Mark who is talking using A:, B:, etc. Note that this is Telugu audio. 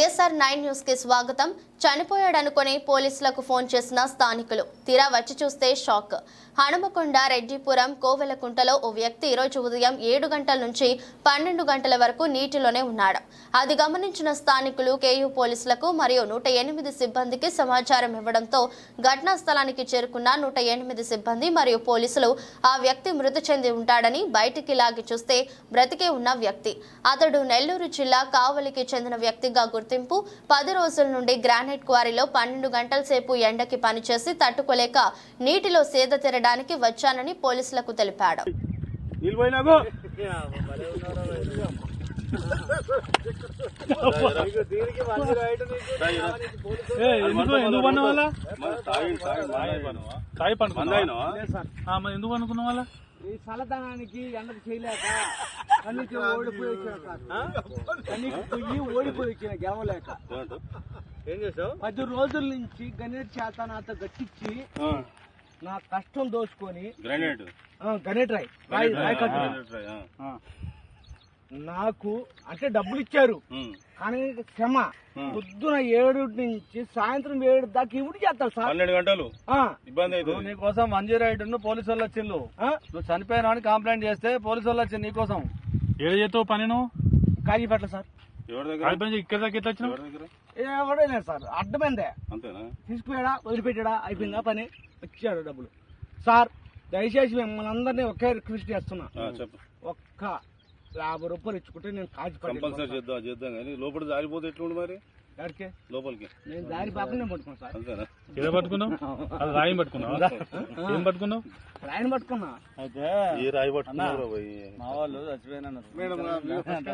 A: వైఎస్ఆర్ 9 న్యూస్ కి స్వాగతం. చనిపోయాడనుకొని పోలీసులకు ఫోన్ చేసిన స్థానికులు తీరా వచ్చి చూస్తే షాక్. హనుమకొండ రెడ్డిపురం కోవెలకుంటలో ఓ వ్యక్తి ఈ రోజు ఉదయం 7 గంటల నుంచి 12 గంటల వరకు నీటిలోనే ఉన్నాడు. అది గమనించిన స్థానికులు కేయూ పోలీసులకు మరియు 108 సిబ్బందికి సమాచారం ఇవ్వడంతో ఘటనా స్థలానికి చేరుకున్న 108 సిబ్బంది మరియు పోలీసులు ఆ వ్యక్తి మృతి చెంది ఉంటాడని బయటికి లాగి చూస్తే బ్రతికే ఉన్న వ్యక్తి. అతడు నెల్లూరు జిల్లా కావలికి చెందిన వ్యక్తిగా గుర్తింపు. 10 రోజుల నుండి గ్రానైట్ క్వారీలో 12 గంటల సేపు ఎండకి పనిచేసి తట్టుకోలేక నీటిలో సేద తీరడానికి వచ్చానని పోలీసులకు తెలిపాడు.
B: ఎందుకు అనుకున్న వాళ్ళ
C: ఈ చల్లదనానికి ఎండకు చేయలేక కన్నీకి ఓడిపోయి వచ్చిన గెలవలేక
B: ఏం చేసావు?
C: 10 రోజుల నుంచి గణేట్ చేత నాతో గట్టించి నా కష్టం దోచుకొని గణేట్ రాయి కట్టు నాకు అంటే డబ్బులు ఇచ్చారు కానీ క్షమ. పొద్దున 7 నుంచి సాయంత్రం 7 దాకా ఇవి చేస్తారు సార్.
B: 12 గంటలు ఇబ్బంది అవుతుంది. నీకోసం 108 పోలీసు వాళ్ళు వచ్చిండు. నువ్వు చనిపోయినా అని కంప్లైంట్ చేస్తే పోలీసు వాళ్ళు వచ్చింది నీకోసం. ఏడు చేస్తావు పని నువ్వు? కాజీపేటలో సార్. ఎవరి దగ్గర? ఇక్కడ దాకా ఎట్లా వచ్చినావు?
C: ఎవడైనా సార్ అడ్డమైందే.
B: అంతేనా?
C: తీసుకుపోయాడా వదిలిపెట్టాడా అయిపోయిందా పని, వచ్చాడు డబ్బులు. సార్ దయచేసి మిమ్మల్ని అందరినీ ఒకే రిక్వెస్ట్ చేస్తున్నా, ఒక్క 50 రూపాయలు ఇచ్చుకుంటే నేను
B: కంపల్సరీ చేద్దాం కానీ లోపల జారిపోతే ఎట్లుండి మరి
C: ఎక్కడికి
B: లోపలికి
C: నేను దారి పాపనే పట్టుకున్నా సార్.
B: అంతేనా? ఏదో పట్టుకున్నావు? అది రాయి పట్టుకున్నావు? ఏం పట్టుకున్నావు?
C: రాయిని పట్టుకున్నా.
B: అయితే ఏ రాయి పట్టుకున్నావు? మా వాళ్ళు చచ్చిపోయినా